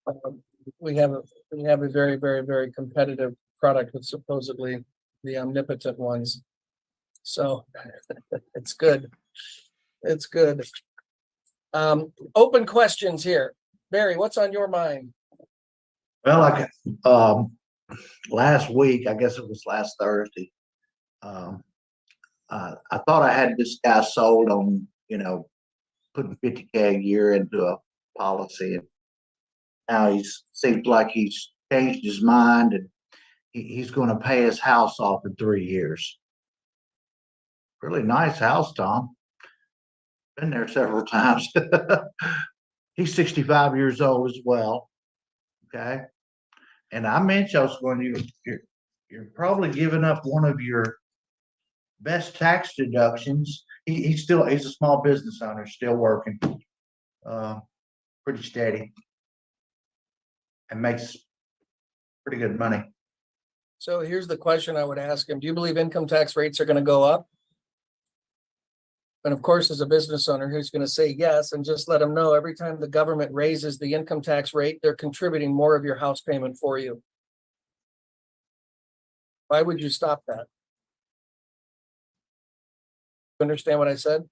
Um, we have a very, very, very competitive product with supposedly the omnipotent ones. So it's good. It's good. Open questions here. Barry, what's on your mind? Well, last week, I guess it was last Thursday. I thought I had this guy sold on, putting 50K a year into a policy, and now seems like he's changed his mind, and he's going to pay his house off in 3 years. Really nice house, Tom. Been there several times. He's 65 years old as well. Okay. And I mentioned I was going to, you're probably giving up one of your best tax deductions. He's a small business owner, still working, pretty steady, and makes pretty good money. So here's the question I would ask him. Do you believe income tax rates are going to go up? And of course, as a business owner, he's going to say yes, and just let him know every time the government raises the income tax rate, they're contributing more of your house payment for you. Why would you stop that? Understand what I said?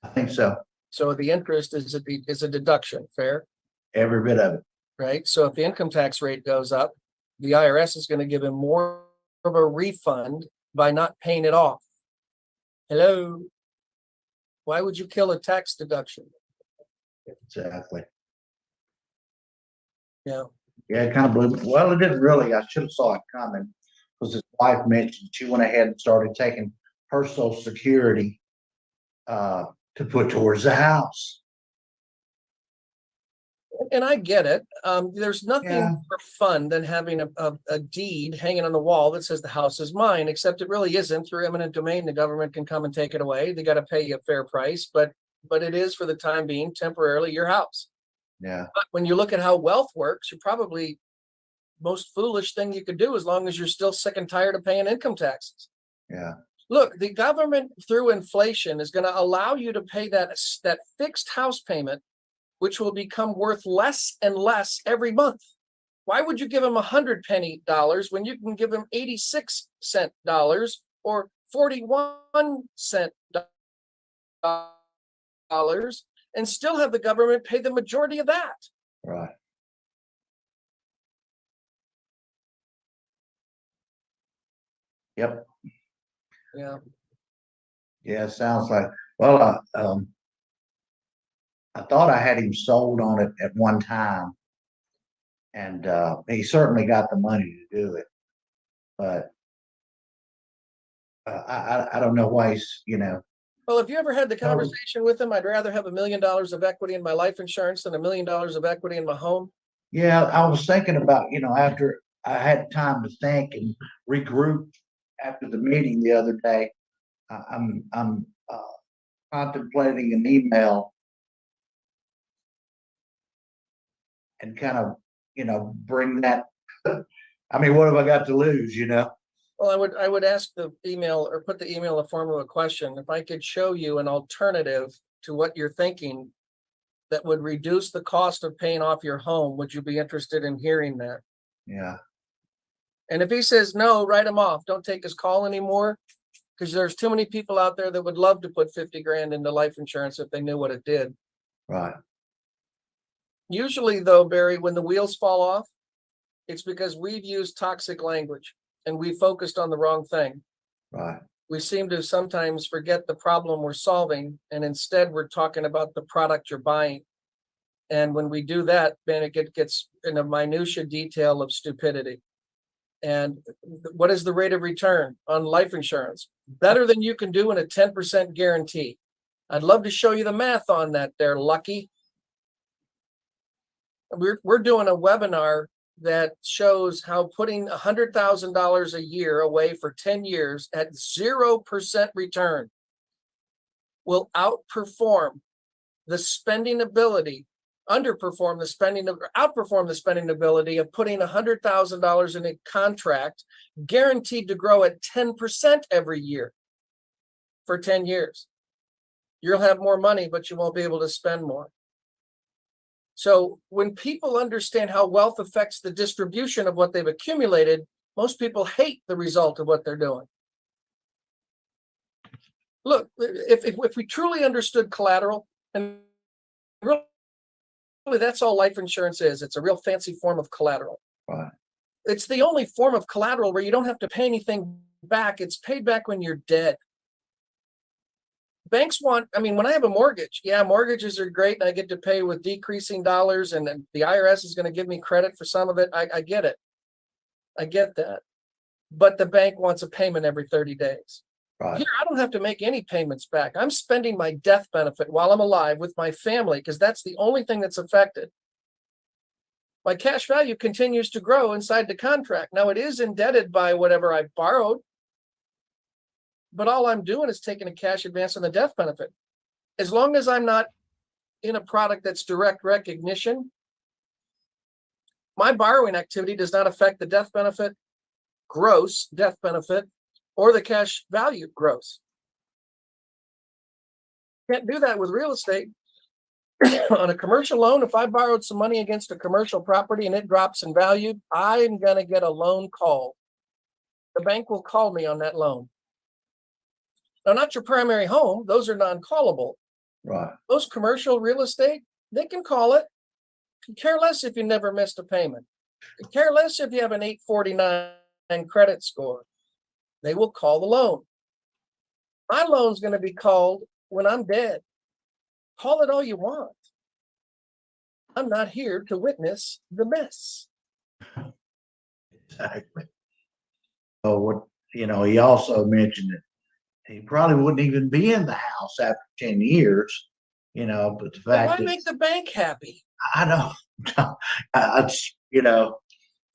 I think so. So the interest is a deduction, fair? Every bit of it. Right? So if the income tax rate goes up, the IRS is going to give him more of a refund by not paying it off. Hello? Why would you kill a tax deduction? Exactly. Yeah. Yeah, it kind of blew me. Well, it didn't really. I should have saw it coming because his wife mentioned she went ahead and started taking her Social Security to put towards the house. And I get it. There's nothing Yeah. more fun than having a deed hanging on the wall that says the house is mine, except it really isn't. Through eminent domain, the government can come and take it away. They got to pay you a fair price, but it is for the time being temporarily your house. Yeah. But when you look at how wealth works, you're probably most foolish thing you could do as long as you're still sick and tired of paying income taxes. Yeah. Look, the government through inflation is going to allow you to pay that fixed house payment, which will become worth less and less every month. Why would you give them $100 when you can give them 86-cent dollars or 41-cent dollars and still have the government pay the majority of that? Right. Yep. Yeah. Yeah, sounds like, well, I thought I had him sold on it at one time, and he certainly got the money to do it, but I don't know why he's, Well, if you ever had the conversation with him, I'd rather have $1 million of equity in my life insurance than $1 million of equity in my home. Yeah, I was thinking about, after I had time to think and regroup after the meeting the other day, I'm contemplating an email and kind of, bring that. I mean, what have I got to lose, Well, I would ask the email or put the email in the form of a question. If I could show you an alternative to what you're thinking that would reduce the cost of paying off your home, would you be interested in hearing that? Yeah. And if he says no, write him off. Don't take his call anymore, because there's too many people out there that would love to put 50 grand into life insurance if they knew what it did. Right. Usually, though, Barry, when the wheels fall off, it's because we've used toxic language and we focused on the wrong thing. Right. We seem to sometimes forget the problem we're solving, and instead we're talking about the product you're buying. And when we do that, then it gets in a minutia detail of stupidity. And what is the rate of return on life insurance? Better than you can do in a 10% guarantee. I'd love to show you the math on that there, Lucky. We're doing a webinar that shows how putting $100,000 a year away for 10 years at 0% return will outperform the spending ability, outperform the spending ability of putting $100,000 in a contract guaranteed to grow at 10% every year for 10 years. You'll have more money, but you won't be able to spend more. So when people understand how wealth affects the distribution of what they've accumulated, most people hate the result of what they're doing. Look, if we truly understood collateral, and really that's all life insurance is, it's a real fancy form of collateral. Right. It's the only form of collateral where you don't have to pay anything back. It's paid back when you're dead. Banks want, I mean, when I have a mortgage, yeah, mortgages are great and I get to pay with decreasing dollars and then the IRS is going to give me credit for some of it. I get it. I get that. But the bank wants a payment every 30 days. Right. Here, I don't have to make any payments back. I'm spending my death benefit while I'm alive with my family because that's the only thing that's affected. My cash value continues to grow inside the contract. Now, it is indebted by whatever I borrowed, but all I'm doing is taking a cash advance on the death benefit. As long as I'm not in a product that's direct recognition, my borrowing activity does not affect the death benefit, gross death benefit, or the cash value gross. Can't do that with real estate. On a commercial loan, if I borrowed some money against a commercial property and it drops in value, I'm going to get a loan call. The bank will call me on that loan. Now, not your primary home. Those are non-callable. Right. Those commercial real estate, they can call it. Could care less if you never missed a payment. Could care less if you have an 849 credit score. They will call the loan. My loan's going to be called when I'm dead. Call it all you want. I'm not here to witness the mess. Exactly. So what, he also mentioned that he probably wouldn't even be in the house after 10 years, but the fact Why that make the bank happy? I know,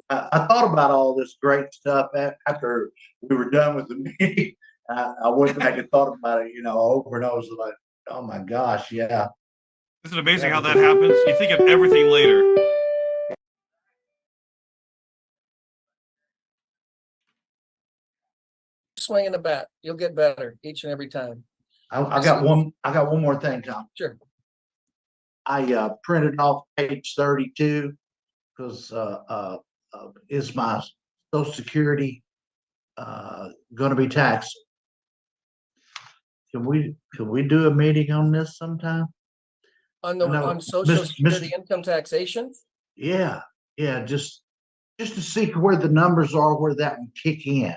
I thought about all this great stuff after we were done with the meeting. I went back and thought about it, over and I was like, oh my gosh, yeah. Isn't it amazing how that happens? You think of everything later. Swinging the bat, you'll get better each and every time. I got one more thing, Tom. Sure. I printed off page 32 because is my Social Security going to be taxed? Can we do a meeting on this sometime? On Social Security income taxation? Yeah, just to see where the numbers are, where that would kick in.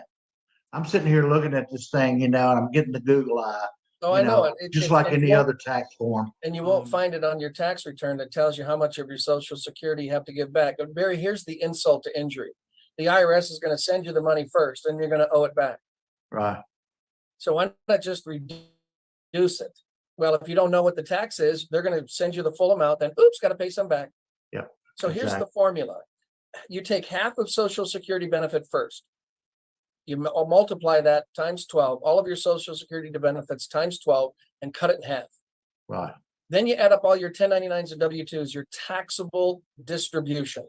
I'm sitting here looking at this thing, and I'm getting the Google eye. Oh, I know. Just like any other tax form. And you won't find it on your tax return that tells you how much of your Social Security you have to give back. But Barry, here's the insult to injury. The IRS is going to send you the money first, and you're going to owe it back. Right. So why not just reduce it? Well, if you don't know what the tax is, they're going to send you the full amount, then oops, got to pay some back. Yep. So here's the formula. You take half of Social Security benefit first. You multiply that times 12, all of your Social Security benefits times 12, and cut it in half. Right. Then you add up all your 1099s and W-2s, your taxable distribution.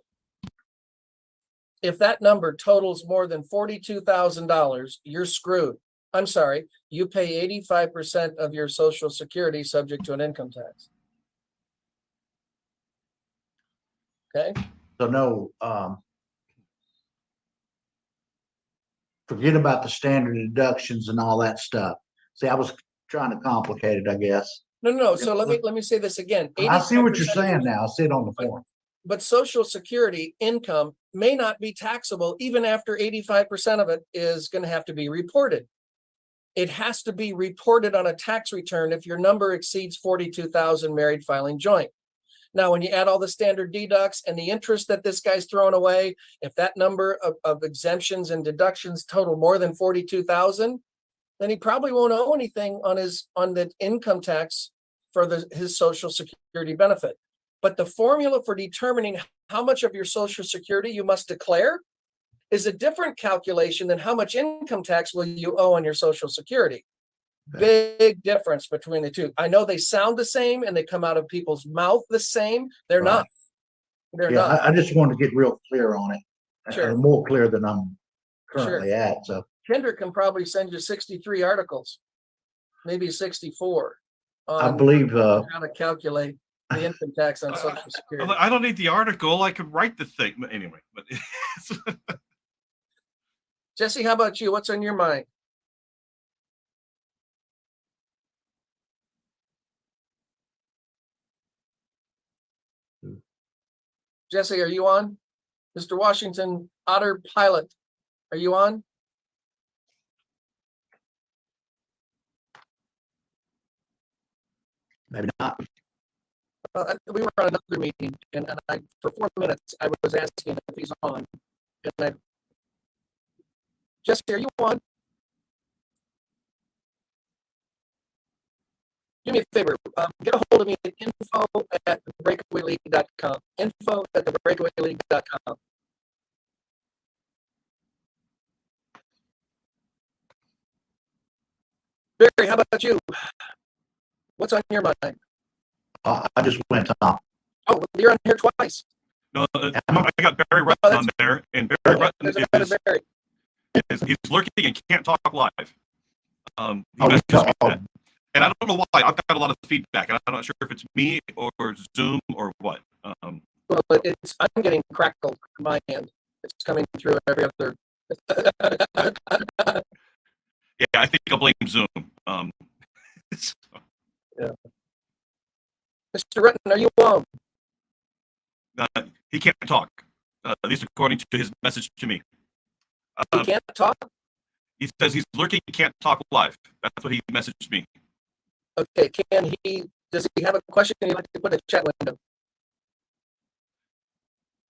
If that number totals more than $42,000, you're screwed. I'm sorry, you pay 85% of your Social Security subject to an income tax. Okay. So no, forget about the standard deductions and all that stuff. See, I was trying to complicate it, I guess. No. So let me say this again. I see what you're saying now. I see it on the form. But Social Security income may not be taxable even after 85% of it is going to have to be reported. It has to be reported on a tax return if your number exceeds 42,000 married filing joint. Now, when you add all the standard deducts and the interest that this guy's throwing away, if that number of exemptions and deductions total more than 42,000, then he probably won't owe anything on the income tax for his Social Security benefit. But the formula for determining how much of your Social Security you must declare is a different calculation than how much income tax will you owe on your Social Security. Big difference between the two. I know they sound the same and they come out of people's mouth the same. They're not. They're not. I just want to get real clear on it. Sure. More clear than I'm currently at. So Kendrick can probably send you 63 articles, maybe 64. I believe how to calculate. the income tax on Social Security. I don't need the article. I could write the thing. But anyway, but Jesse, how about you? What's on your mind? Jesse, are you on? Mr. Washington Otter Pilot, are you on? Maybe not. We were on another meeting, and I, for 4 minutes, I was asking if he's on. And Jesse, are you on? Do me a favor, get a hold of me at info@thebreakawayleague.com. Info@thebreakawayleague.com. Barry, how about you? What's on your mind? I just went on. Oh, you're on here twice. no, I got Barry Rutten on there, and Barry There's Rutten another Barry. he's lurking and can't talk live. He Oh, messaged me oh. that. And I don't know why. I've got a lot of feedback, and I'm not sure if it's me or Zoom or what. Well, I'm getting crackled on my end. It's coming through every other. Yeah, I think I'll blame Zoom. Mr. Rutten, are you on? He can't talk, at least according to his message to me. You can't talk? He says he's lurking, he can't talk live. That's what he messaged me. Okay, does he have a question he'd like to put in the chat window?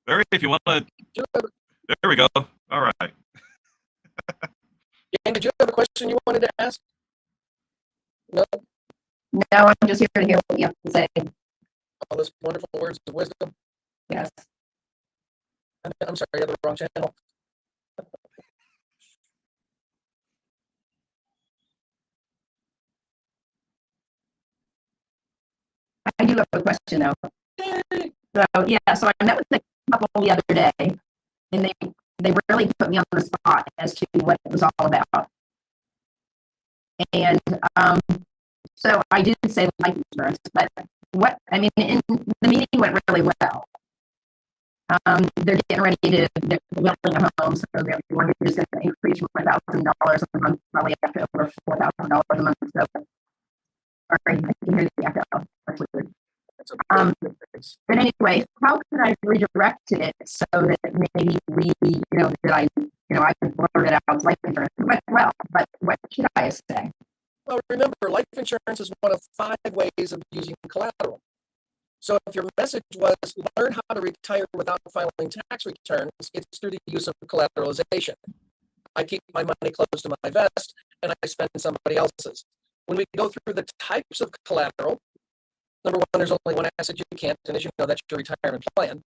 Barry, if you want to, there we go. All right. Dan, did you have a question you wanted to ask? No, No, I'm just here to hear what you have to say. all those wonderful words of wisdom. Yes. I'm sorry, I had the wrong channel. I do have a question though. So yeah, so I met with the couple the other day, and they really put me on the spot as to what it was all about. And so I did say life insurance, but in the meeting went really well. They're getting ready they're building a home, so their mortgage is going to increase from $1,000 a month, probably up to over $4,000 a month. So, sorry, I can hear the echo. That's weird. But anyway, how can I redirect it so that maybe I can blurt it out life insurance? But what should I say? Well, remember, life insurance is one of 5 ways of using collateral. So if your message was learn how to retire without filing tax returns, it's through the use of collateralization. I keep my money close to my vest and I spend somebody else's. When we go through the types of collateral, number one, there's only one asset you can't, and as you know, that's your retirement plan.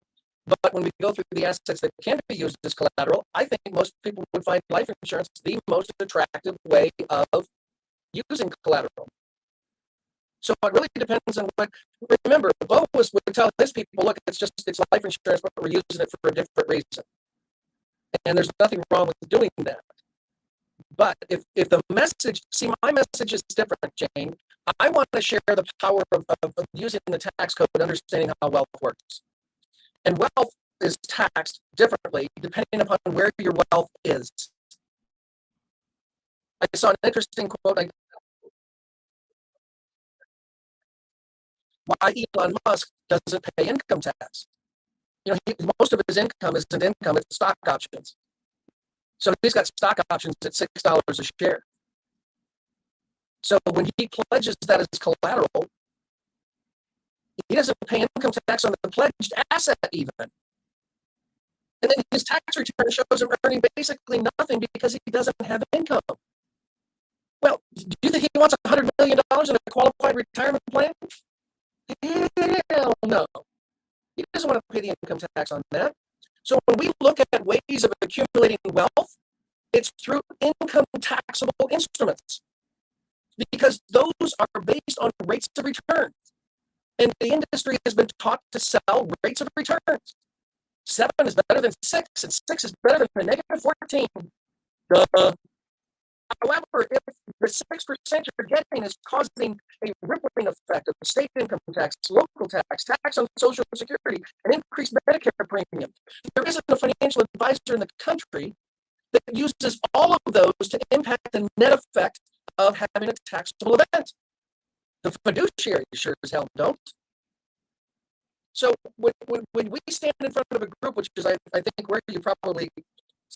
But when we go through the assets that can be used as collateral, I think most people would find life insurance the most attractive way of using collateral. So it really depends on what. Remember, Bo would tell his people, look, it's life insurance, but we're using it for a different reason. And there's nothing wrong with doing that. But if the message, my message is different, Jane. I want to share the power of using the tax code and understanding how wealth works. And wealth is taxed differently depending upon where your wealth is. I saw an interesting quote. Why Elon Musk doesn't pay income tax? Most of his income isn't income; it's stock options. So he's got stock options at $6 a share. So when he pledges that as collateral, he doesn't pay income tax on the pledged asset even. And then his tax return shows him earning basically nothing because he doesn't have income. Well, do you think he wants $100 million in a qualified retirement plan? Hell no. He doesn't want to pay the income tax on that. So when we look at ways of accumulating wealth, it's through income taxable instruments because those are based on rates of return. And the industry has been taught to sell rates of returns. 7 is better than 6, and 6 is better than a negative 14. Duh. However, if the 6% you're getting is causing a rippling effect of state income tax, local tax, tax on Social Security, and increased Medicare premium, there isn't a financial advisor in the country that uses all of those to impact the net effect of having a taxable event. The fiduciary sure as hell don't. So when we stand in front of a group, which is I think where you probably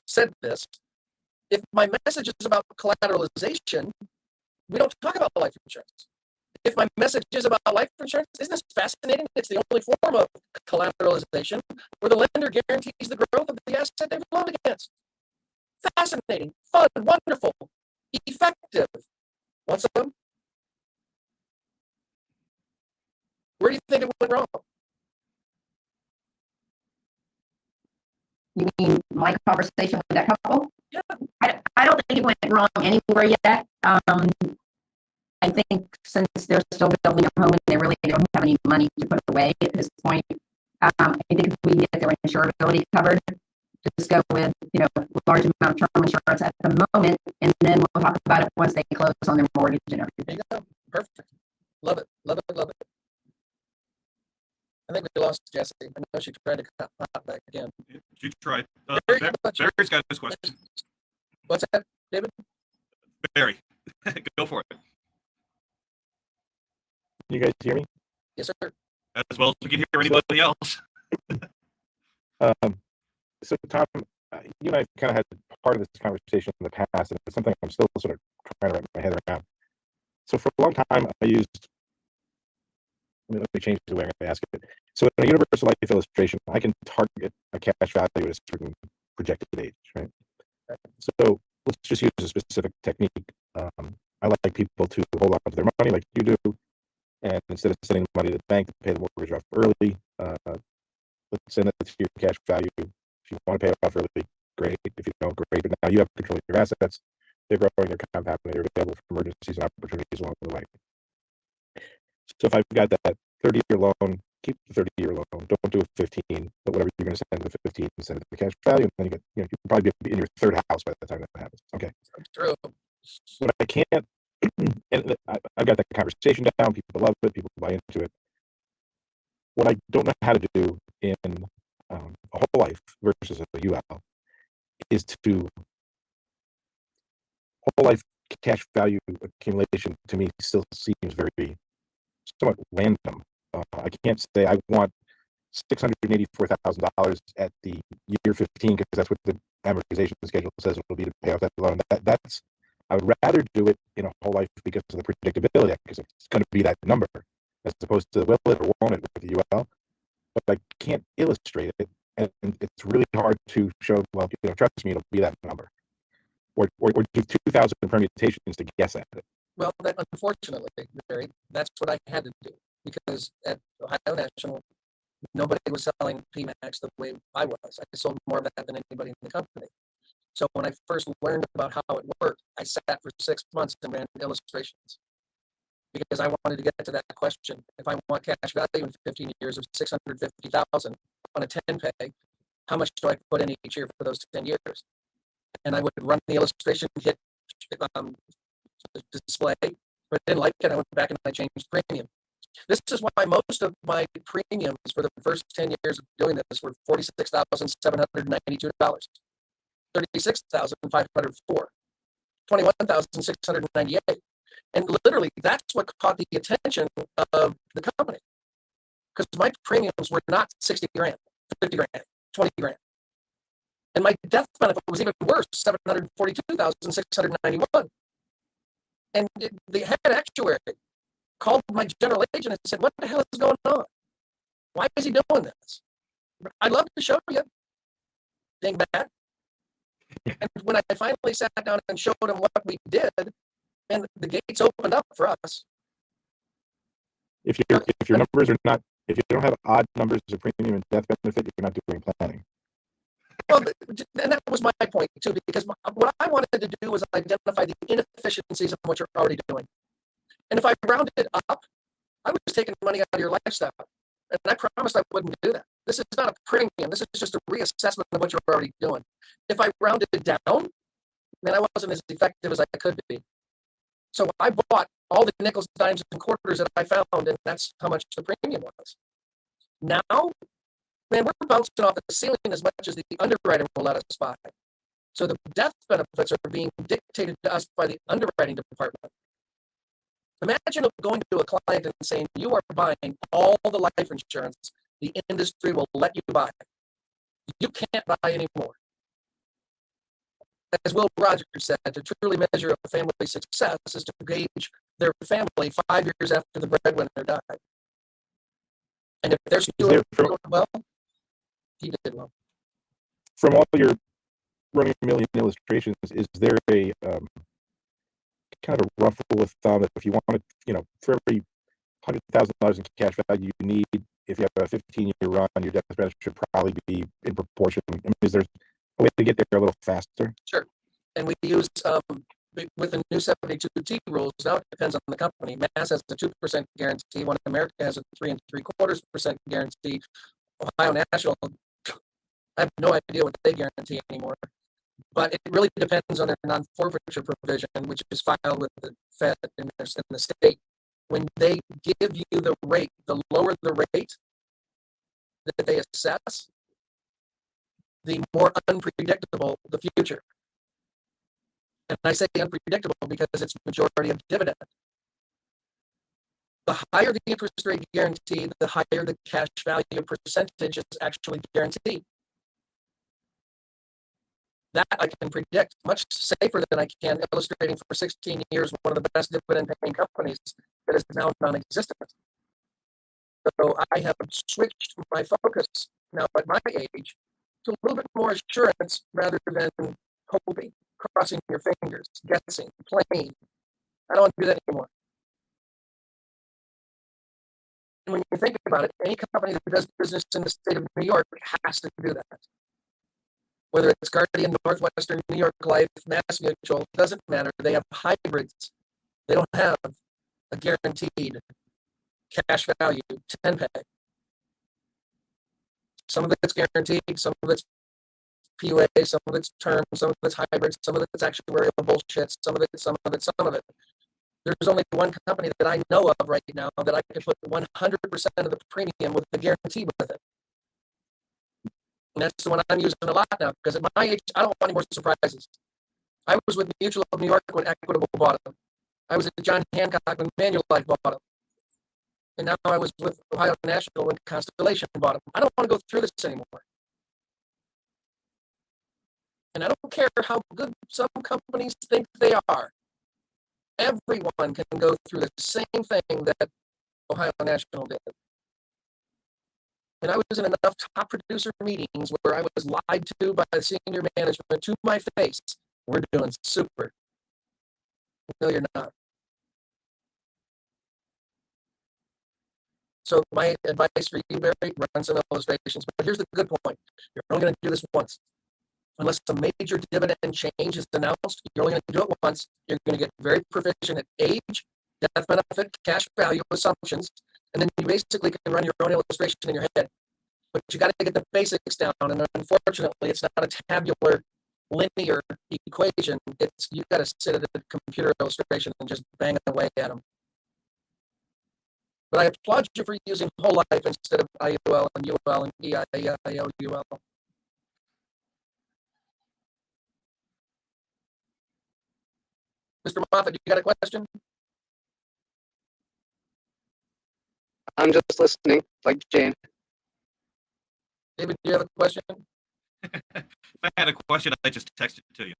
said this, if my message is about collateralization, we don't talk about life insurance. If my message is about life insurance, isn't this fascinating? It's the only form of collateralization where the lender guarantees the growth of the asset they've loaned against. Fascinating, fun, wonderful, effective. Want some? Where do you think it went wrong? You mean my conversation with that couple? Yeah. I don't think it went wrong anywhere yet. I think since they're still building a home and they really don't have any money to put away at this point, I think if we get their insurability covered, just go with, a large amount of term insurance at the moment, and then we'll talk about it once they close on their mortgage and everything. There you go. Perfect. Love it. Love it. Love it. I think we lost Jesse. I know she tried to pop back again. You tried. Barry's got this question. What's that, David? Barry, go for it. You guys hear me? Yes, sir. As well as we can hear anybody else. So Tom, you and I kind of had part of this conversation in the past, and it's something I'm still sort of trying to wrap my head around. So for a long time, I used, let me change the way I'm going to ask it. So in a universal life illustration, I can target a cash value at a certain projected age, right? So let's just use a specific technique. I like people to hold on to their money like you do, and instead of sending money to the bank to pay the mortgage off early, let's send it to your cash value. If you want to pay it off early, great. If you don't, great. But now you have control of your assets. They're growing, they're compounding, they're available for emergencies and opportunities along the way. So if I've got that 30-year loan, keep the 30-year loan. Don't do a 15, but whatever you're going to send the 15, send it to the cash value, and then you get, you can probably be in your third house by the time that happens. Okay. True. What I can't, and I've got that conversation down. People love it. People buy into it. What I don't know how to do in a whole life versus a UL is to whole life cash value accumulation to me still seems very somewhat random. I can't say I want $684,000 at the year 15 because that's what the amortization schedule says it will be to pay off that loan. That's I would rather do it in a whole life because of the predictability, because it's going to be that number as opposed to will it or won't it with the UL. But I can't illustrate it, and it's really hard to show. Well, trust me, it'll be that number, or do 2,000 permutations to guess at it. Well, unfortunately, Barry, that's what I had to do because at Ohio National, nobody was selling PMAX the way I was. I sold more of that than anybody in the company. So when I first learned about how it worked, I sat for 6 months and ran illustrations because I wanted to get to that question. If I want cash value in 15 years of 650,000 on a 10 pay, how much do I put in each year for those 10 years? And I would run the illustration, hit display, but I didn't like it. I went back and I changed premium. This is why most of my premiums for the first 10 years of doing this were $46,792, $36,504, $21,698. And literally, that's what caught the attention of the company. Because my premiums were not 60 grand, 50 grand, 20 grand. And my death benefit was even worse, $742,691. And the head actuary called my general agent and said, "What the hell is going on? Why is he doing this? I'd love to show you." Ding back. And when I finally sat down and showed him what we did, and the gates opened up for us. If your numbers are not, if you don't have odd numbers of premium and death benefit, you're not doing planning. Well, and that was my point too, because what I wanted to do was identify the inefficiencies of what you're already doing. And if I rounded it up, I was taking money out of your lifestyle. And I promised I wouldn't do that. This is not a premium. This is just a reassessment of what you're already doing. If I rounded it down, man, I wasn't as effective as I could be. So I bought all the nickels, dimes, and quarters that I found, and that's how much the premium was. Now, man, we're bouncing off the ceiling as much as the underwriter will let us buy. So the death benefits are being dictated to us by the underwriting department. Imagine going to a client and saying, you are buying all the life insurance the industry will let you buy. You can't buy anymore. As Will Rogers said, to truly measure a family's success is to gauge their family 5 years after the breadwinner died. And if they're doing well, he did well. From all your running a million illustrations, is there a kind of a rough rule of thumb that if you wanted, for every $100,000 in cash value you need, if you have a 15-year run, your death benefit should probably be in proportion? I mean, is there a way to get there a little faster? Sure. And we use, with the new 72T rules, now it depends on the company. Mass has a 2% guarantee, when America has a 3 3/4% guarantee. Ohio National, I have no idea what they guarantee anymore. But it really depends on their non-forfeiture provision, which is filed with the Fed in the state. When they give you the rate, the lower the rate that they assess, the more unpredictable the future. And I say unpredictable because it's majority of dividend. The higher the interest rate guarantee, the higher the cash value percentage is actually guaranteed. That I can predict much safer than I can illustrating for 16 years one of the best dividend paying companies that is now non-existent. So I have switched my focus now at my age to a little bit more assurance rather than hoping, crossing your fingers, guessing, playing. I don't want to do that anymore. And when you think about it, any company that does business in the state of New York has to do that. Whether it's Guardian, Northwestern, New York Life, Mass Mutual, doesn't matter. They have hybrids. They don't have a guaranteed cash value 10 pay. Some of it's guaranteed, some of it's PUA, some of it's term, some of it's hybrid, some of it's actuarial bullshit, some of it. There's only one company that I know of right now that I can put 100% of the premium with the guarantee with it. And that's the one I'm using a lot now, because at my age, I don't want any more surprises. I was with Mutual of New York when Equitable bought them. I was at John Hancock when Manulife bought them. And now I was with Ohio National when Constellation bought them. I don't want to go through this anymore. And I don't care how good some companies think they are. Everyone can go through the same thing that Ohio National did. And I was in enough top producer meetings where I was lied to by the senior management to my face. We're doing super. No, you're not. So my advice for you, Barry, run some illustrations. But here's the good point. You're only going to do this once. Unless a major dividend change is announced, you're only going to do it once. You're going to get very proficient at age, death benefit, cash value assumptions, and then you basically can run your own illustration in your head. But you got to get the basics down, and unfortunately, it's not a tabular, linear equation. It's you got to sit at a computer illustration and just bang away at them. But I applaud you for using whole life instead of IUL and UL and EIOUL. Mr. Moffat, you got a question? I'm just listening, like Jane. David, do you have a question? If I had a question, I just texted it to you.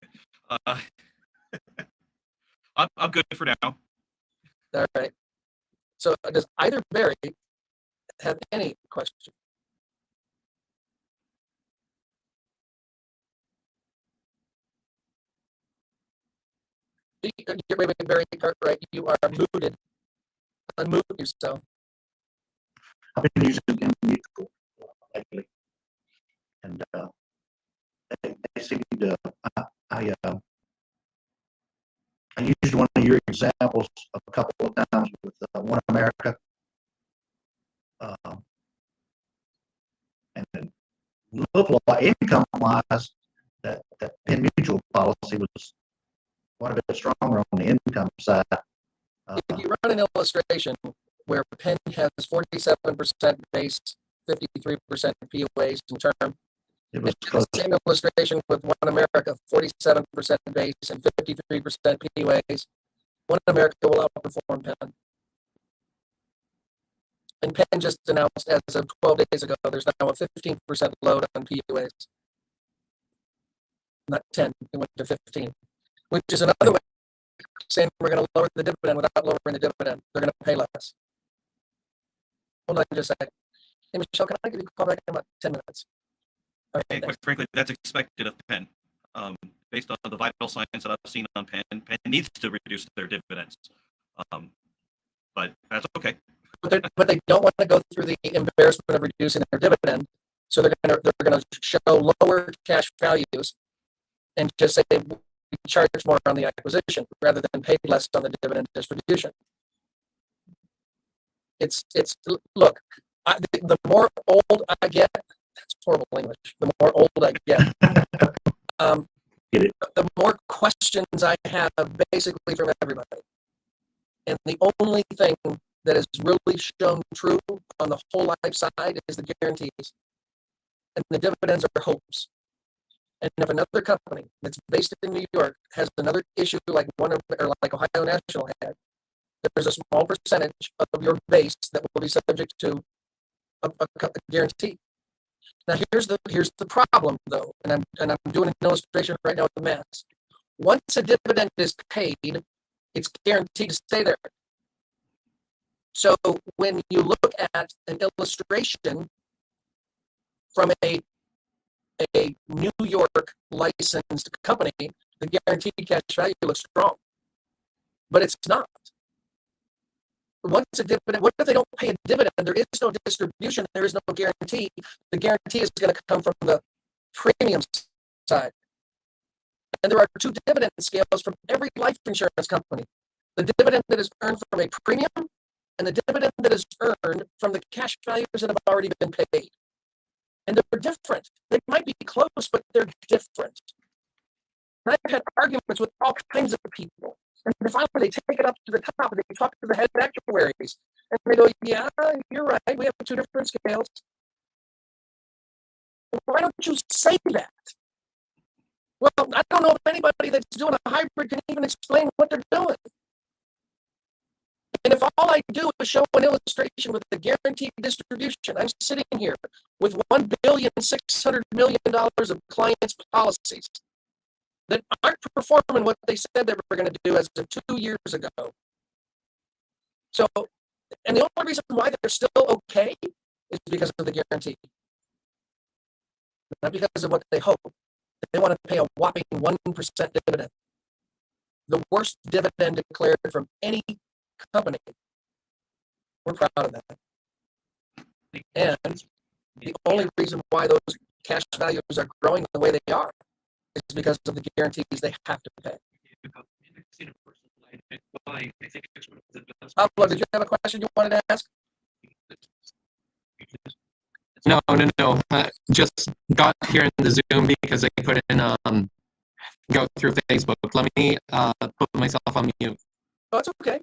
I'm good for now. All right. So does either Barry have any question? Wait, Barry Cartwright, you are muted. Unmute yourself. I've been using it in Mutual lately. And they seem to, I used one of your examples a couple of times with One America. And it looked like income-wise, that Penn Mutual policy was quite a bit stronger on the income side. If you run an illustration where Penn has 47% base, 53% POAs in term, It was and the close. same illustration with One America, 47% base and 53% POAs, One America will outperform Penn. And Penn just announced as of 12 days ago, there's now a 15% load on PUAs. Not 10, it went to 15, which is another way of saying we're going to lower the dividend without lowering the dividend. They're going to pay less. Hold on just a second. Hey, Michelle, can I give you a call back in about 10 minutes? Okay, And thanks. quite frankly, that's expected of Penn. Based on the vital signs that I've seen on Penn, Penn needs to reduce their dividends. But that's okay. But they don't want to go through the embarrassment of reducing their dividend. So they're going to show lower cash values and just say we charge more on the acquisition rather than pay less on the dividend distribution. Look, the more old I get, that's horrible English. The more old I get, Get it. the more questions I have basically from everybody. And the only thing that has really shown true on the whole life side is the guarantees. And the dividends are hopes. And if another company that's based in New York has another issue like Ohio National had, there's a small percentage of your base that will be subject to a guarantee. Now here's the problem though, and I'm doing an illustration right now with the math. Once a dividend is paid, it's guaranteed to stay there. So when you look at an illustration from a New York licensed company, the guaranteed cash value looks strong, but it's not. Once a dividend, what if they don't pay a dividend? There is no distribution. There is no guarantee. The guarantee is going to come from the premium side. And there are two dividend scales from every life insurance company. The dividend that is earned from a premium and the dividend that is earned from the cash values that have already been paid. And they're different. They might be close, but they're different. And I've had arguments with all kinds of people. And finally, they take it up to the top and they talk to the head actuaries. And they go, yeah, you're right. We have two different scales. Why don't you say that? Well, I don't know if anybody that's doing a hybrid can even explain what they're doing. And if all I do is show an illustration with the guaranteed distribution, I'm sitting here with $1,600,000,000 of clients' policies that aren't performing what they said they were going to do as of 2 years ago. So, and the only reason why they're still okay is because of the guarantee. Not because of what they hope. They want to pay a whopping 1% dividend. The worst dividend declared from any company. We're proud of that. And the only reason why those cash values are growing the way they are is because of the guarantees they have to pay. Pablo, did you have a question you wanted to ask? No. Just got here in the Zoom because I couldn't go through Facebook. Let me put myself on mute. Oh, it's okay.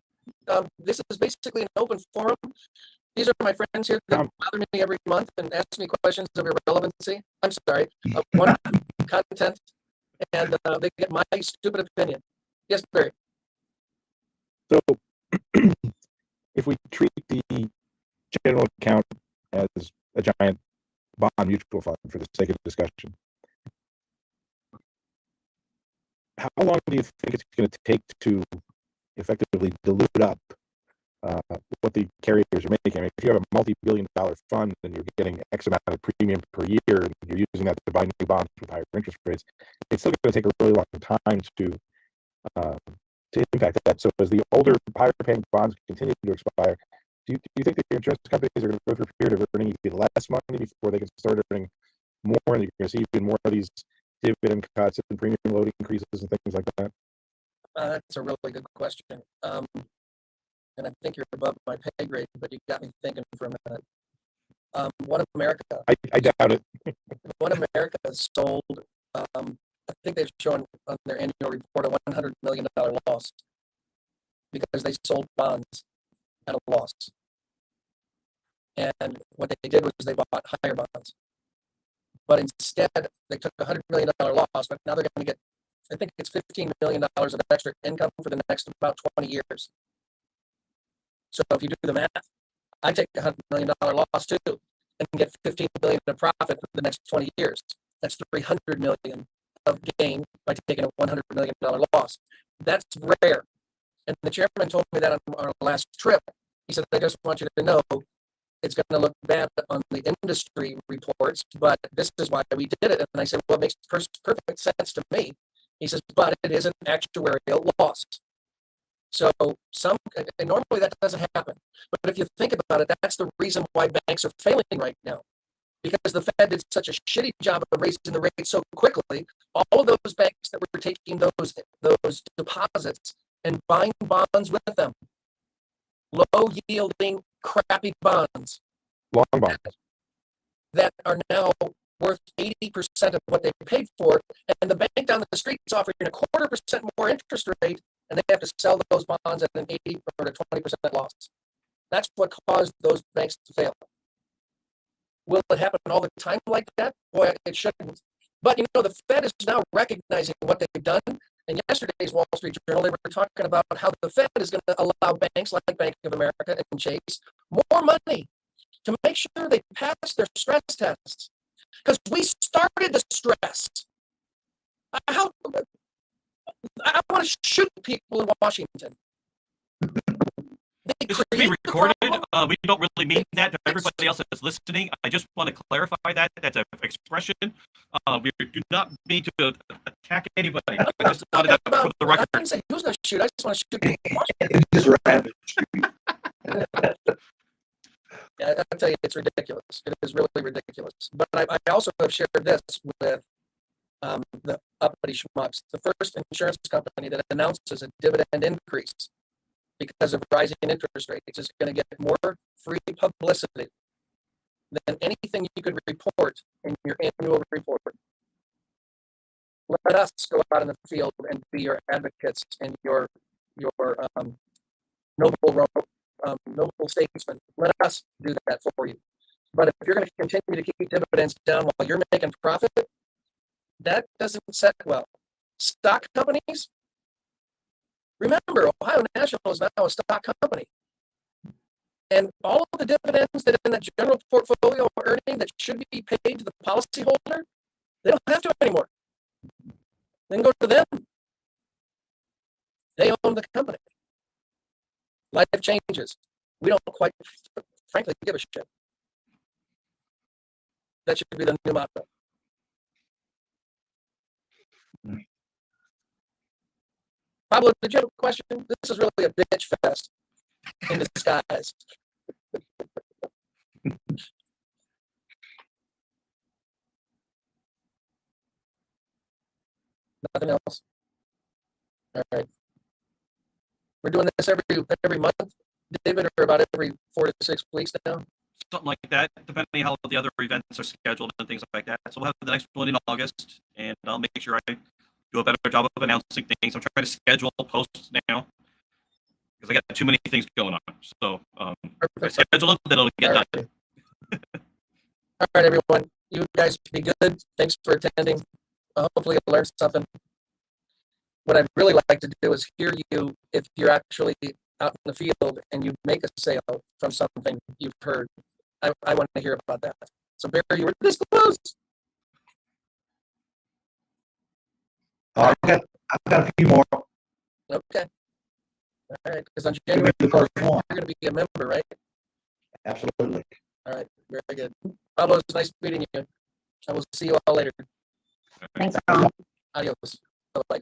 This is basically an open forum. These are my friends here that bother me every month and ask me questions of irrelevancy. I'm sorry, one content, and they get my stupid opinion. Yes, Barry. So if we treat the general account as a giant bond mutual fund for the sake of discussion, how long do you think it's going to take to effectively dilute up what the carriers are making? I mean, if you have a multi-billion-dollar fund and you're getting X amount of premium per year and you're using that to buy new bonds with higher interest rates, it's still going to take a really long time to impact that. So as the older, higher-paying bonds continue to expire, do you think that the insurance companies are going to go through a period of earning even less money before they can start earning more, and you're going to see even more of these dividend cuts and premium load increases and things like that? That's a really good question. And I think you're above my pay grade, but you got me thinking for a minute. One America. I doubt it. One America sold, I think they've shown on their annual report, a $100 million loss because they sold bonds at a loss. And what they did was they bought higher bonds. But instead, they took $100 million loss, but now they're going to get, I think it's $15 million of extra income for the next about 20 years. So if you do the math, I take a $100 million loss too and get 15 billion of profit for the next 20 years. That's 300 million of gain by taking a $100 million loss. That's rare. And the chairman told me that on our last trip. He said, I just want you to know it's going to look bad on the industry reports, but this is why we did it. And I said, well, it makes perfect sense to me. He says, but it is an actuarial loss. So normally that doesn't happen. But if you think about it, that's the reason why banks are failing right now. Because the Fed did such a shitty job of raising the rate so quickly, all of those banks that were taking those deposits and buying bonds with them, low yielding, crappy bonds Long bonds. that are now worth 80% of what they paid for, and the bank down the street is offering a 0.25% more interest rate, and they have to sell those bonds at an 80 or a 20% loss. That's what caused those banks to fail. Will it happen all the time like that? Boy, it shouldn't. But the Fed is now recognizing what they've done. In yesterday's Wall Street Journal, they were talking about how the Fed is going to allow banks like Bank of America and Chase more money to make sure they pass their stress tests. Because we started the stress. I want to shoot people in Washington. They This will be create the recorded. problem. We don't really mean that to everybody else that's listening. I just want to clarify that. That's an expression. We do not mean to attack anybody. I just wanted that for the I record. didn't say who's going to shoot. I just want to shoot people in Washington. It's just random. Yeah, I'll tell you, it's ridiculous. It is really ridiculous. But I also have shared this with the uppity schmucks. The first insurance company that announces a dividend increase because of rising interest rates is going to get more free publicity than anything you could report in your annual report. Let us go out in the field and be your advocates and your noble statesmen. Let us do that for you. But if you're going to continue to keep dividends down while you're making profit, that doesn't set well. Stock companies, remember, Ohio National is now a stock company. And all of the dividends that in the general portfolio earning that should be paid to the policyholder, they don't have to anymore. They can go to them. They own the company. Life changes. We don't quite, frankly, give a shit. That should be the new motto. Pablo, did you have a question? This is really a bitch fest in disguise. Nothing else. All right. We're doing this every month, David, or about every 4 to 6 weeks now. Something like that, depending how the other events are scheduled and things like that. So we'll have the next one in August, and I'll make sure I do a better job of announcing things. I'm trying to schedule posts now because I got too many things going on. So if I schedule them, then it'll get All done. right. All right, everyone. You guys be good. Thanks for attending. Hopefully you'll learn something. What I'd really like to do is hear you if you're actually out in the field and you make a sale from something you've heard. I want to hear about that. So Barry, you were this close. I've got a few more. Okay. All right. Because on You'll January be the 1st, first one. you're going to be a member, right? Absolutely. All right. Very good. Pablo, it's nice meeting you. I will see you all later. Thanks, Ron. Adios. Bye-bye.